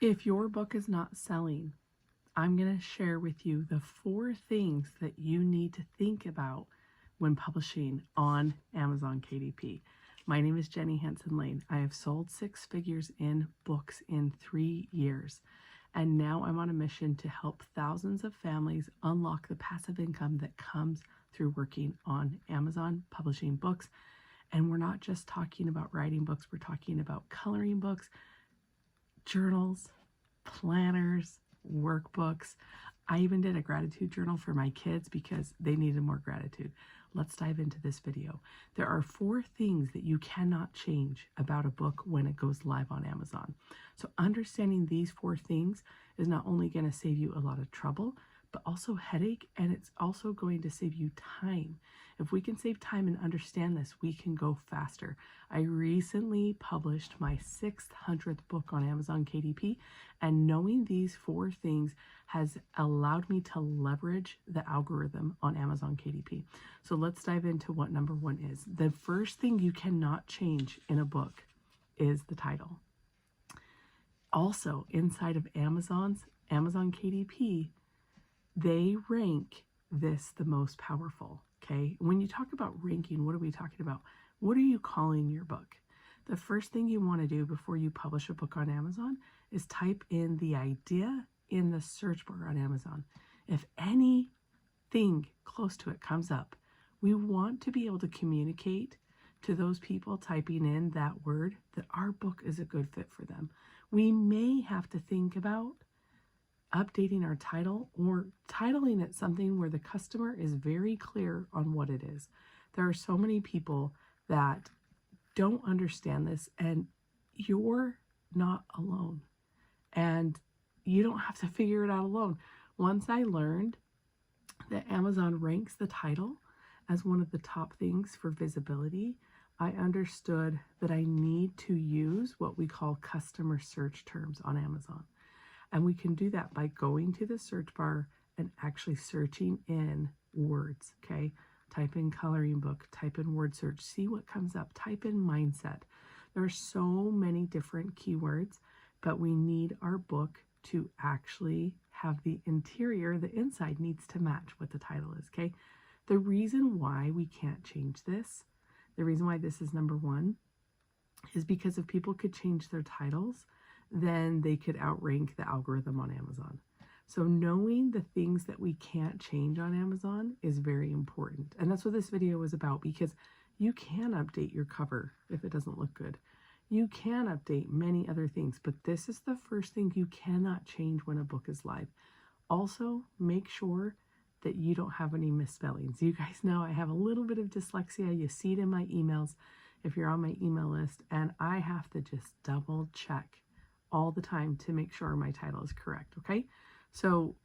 If your book is not selling, I'm going to share with you the 4 things that you need to think about when publishing on Amazon KDP. My name is Jenny Hansen Lane. I have sold 6 figures in books in 3 years. And now I'm on a mission to help thousands of families unlock the passive income that comes through working on Amazon, publishing books. And we're not just talking about writing books, we're talking about coloring books, journals, planners, workbooks. I even did a gratitude journal for my kids because they needed more gratitude. Let's dive into this video. There are 4 things that you cannot change about a book when it goes live on Amazon. So understanding these 4 things is not only going to save you a lot of trouble, but also headache, and it's also going to save you time. If we can save time and understand this, we can go faster. I recently published my 600th book on Amazon KDP, and knowing these 4 things has allowed me to leverage the algorithm on Amazon KDP. So let's dive into what number 1 is. The first thing you cannot change in a book is the title. Also, inside of Amazon KDP, they rank this the most powerful, okay? When you talk about ranking, what are we talking about? What are you calling your book? The first thing you want to do before you publish a book on Amazon is type in the idea in the search bar on Amazon. If anything close to it comes up, we want to be able to communicate to those people typing in that word that our book is a good fit for them. We may have to think about updating our title or titling it something where the customer is very clear on what it is. There are so many people that don't understand this, and you're not alone. And you don't have to figure it out alone. Once I learned that Amazon ranks the title as one of the top things for visibility, I understood that I need to use what we call customer search terms on Amazon. And we can do that by going to the search bar and actually searching in words, okay? Type in coloring book, type in word search, see what comes up, type in mindset. There are so many different keywords, but we need our book to actually have the interior, the inside needs to match what the title is, okay? The reason why we can't change this, the reason why this is number 1, is because if people could change their titles, then they could outrank the algorithm on Amazon. So knowing the things that we can't change on Amazon is very important. And that's what this video is about, because you can update your cover if it doesn't look good. You can update many other things, but this is the first thing you cannot change when a book is live. Also, make sure that you don't have any misspellings. You guys know I have a little bit of dyslexia. You see it in my emails if you're on my email list, and I have to just double check all the time to make sure my title is correct, okay? So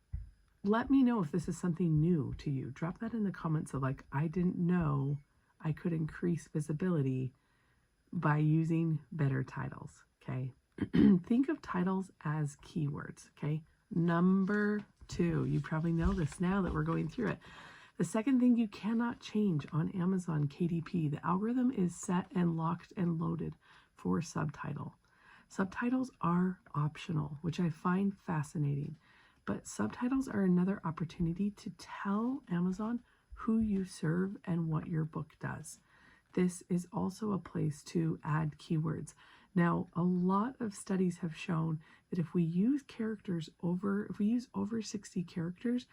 let me know if this is something new to you. Drop that in the comments of like, I didn't know I could increase visibility by using better titles, okay? Think of titles as keywords, okay? Number 2, you probably know this now that we're going through it. The second thing you cannot change on Amazon KDP, the algorithm is set and locked and loaded for subtitle. Subtitles are optional, which I find fascinating, but subtitles are another opportunity to tell Amazon who you serve and what your book does. This is also a place to add keywords. Now, a lot of studies have shown that if we use over 60 characters,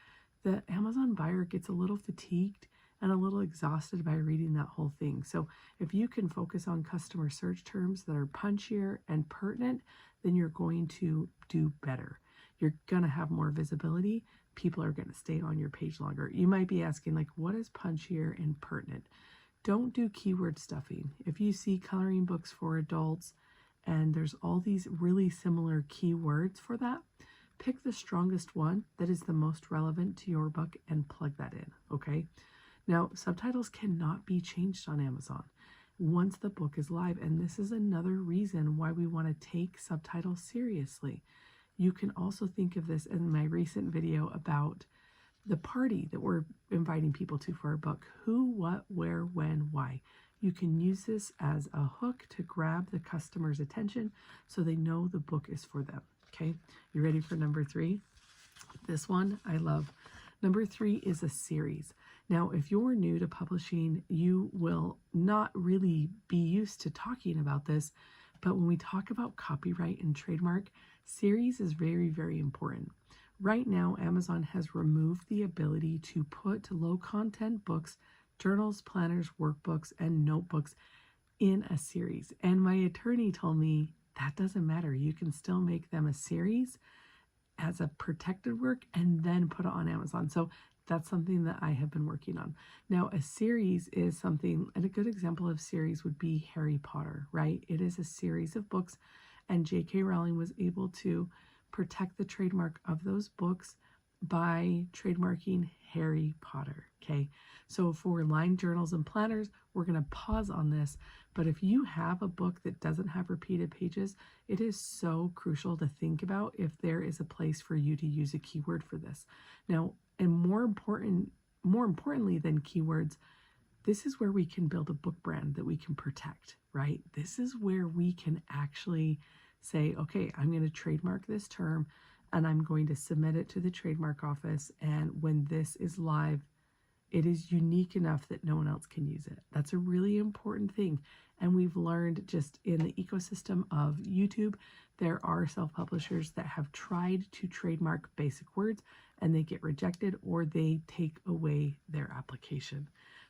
the Amazon buyer gets a little fatigued and a little exhausted by reading that whole thing. So if you can focus on customer search terms that are punchier and pertinent, then you're going to do better. You're going to have more visibility. People are going to stay on your page longer. You might be asking, like, what is punchier and pertinent? Don't do keyword stuffing. If you see coloring books for adults and there's all these really similar keywords for that, pick the strongest one that is the most relevant to your book and plug that in, okay? Now, subtitles cannot be changed on Amazon once the book is live, and this is another reason why we want to take subtitles seriously. You can also think of this in my recent video about the party that we're inviting people to for our book. Who, what, where, when, why. You can use this as a hook to grab the customer's attention so they know the book is for them. Okay, you ready for number 3? This one I love. Number 3 is a series. Now, if you're new to publishing, you will not really be used to talking about this, but when we talk about copyright and trademark, series is very, very important. Right now, Amazon has removed the ability to put low content books, journals, planners, workbooks, and notebooks in a series. And my attorney told me that doesn't matter. You can still make them a series as a protected work and then put it on Amazon. So that's something that I have been working on. Now, a series is something, and a good example of series would be Harry Potter, right? It is a series of books, and J.K. Rowling was able to protect the trademark of those books by trademarking Harry Potter, okay? So for lined journals and planners, we're going to pause on this, but if you have a book that doesn't have repeated pages, it is so crucial to think about if there is a place for you to use a keyword for this. Now, and more importantly than keywords, this is where we can build a book brand that we can protect, right? This is where we can actually say, okay, I'm going to trademark this term and I'm going to submit it to the trademark office. And when this is live, it is unique enough that no one else can use it. That's a really important thing. And we've learned just in the ecosystem of YouTube, there are self-publishers that have tried to trademark basic words and they get rejected, or they take away their application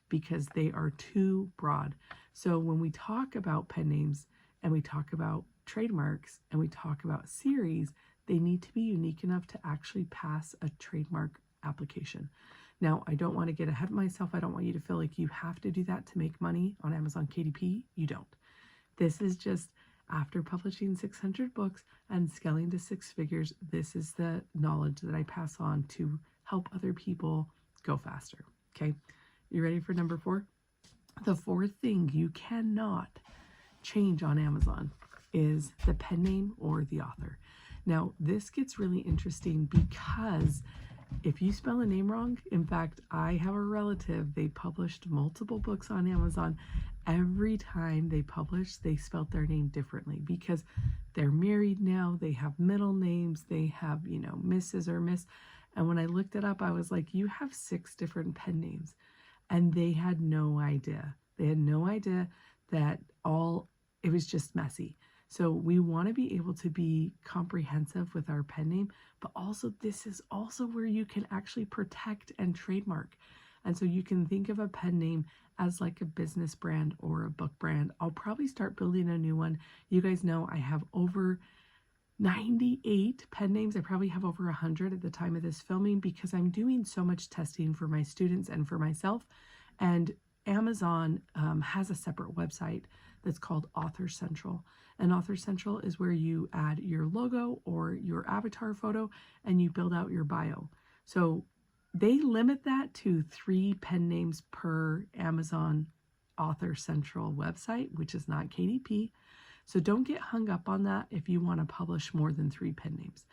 because they are too broad. So when we talk about pen names and we talk about trademarks and we talk about series, they need to be unique enough to actually pass a trademark application. Now, I don't want to get ahead of myself. I don't want you to feel like you have to do that to make money on Amazon KDP. You don't. This is just after publishing 600 books and scaling to 6 figures, this is the knowledge that I pass on to help other people go faster. Okay, you ready for number 4? The 4th thing you cannot change on Amazon is the pen name or the author. Now, this gets really interesting because if you spell a name wrong, in fact, I have a relative, they published multiple books on Amazon. Every time they published, they spelled their name differently because they're married now, they have middle names, they have, Mrs. or Miss. And when I looked it up, I was like, you have 6 different pen names. And they had no idea. They had no idea that it was just messy. So we want to be able to be comprehensive with our pen name, but also this is also where you can actually protect and trademark. And so you can think of a pen name as like a business brand or a book brand. I'll probably start building a new one. You guys know I have over 98 pen names. I probably have over 100 at the time of this filming because I'm doing so much testing for my students and for myself. And Amazon has a separate website that's called Author Central. And Author Central is where you add your logo or your avatar photo and you build out your bio. So they limit that to 3 pen names per Amazon Author Central website, which is not KDP. So don't get hung up on that if you want to publish more than 3 pen names.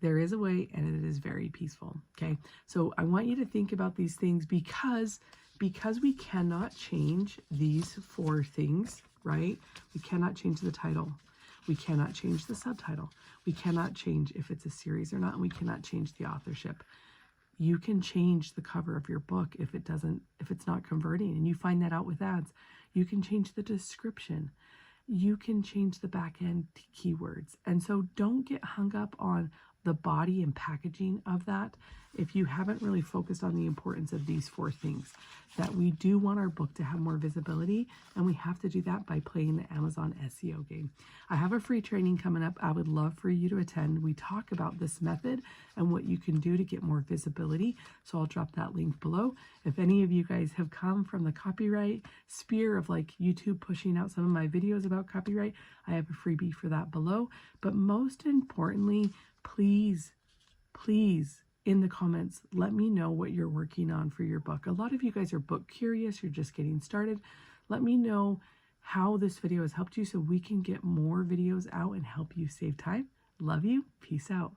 There is a way, and it is very peaceful. Okay, so I want you to think about these things because we cannot change these 4 things, right? We cannot change the title. We cannot change the subtitle. We cannot change if it's a series or not, and we cannot change the authorship. You can change the cover of your book if it's not converting, and you find that out with ads. You can change the description. You can change the backend keywords. And so don't get hung up on the body and packaging of that if you haven't really focused on the importance of these 4 things. That we do want our book to have more visibility, and we have to do that by playing the Amazon SEO game. I have a free training coming up. I would love for you to attend. We talk about this method and what you can do to get more visibility. So I'll drop that link below. If any of you guys have come from the copyright sphere of like YouTube pushing out some of my videos about copyright, I have a freebie for that below. But most importantly, please, in the comments, let me know what you're working on for your book. A lot of you guys are book curious. You're just getting started. Let me know how this video has helped you so we can get more videos out and help you save time. Love you. Peace out.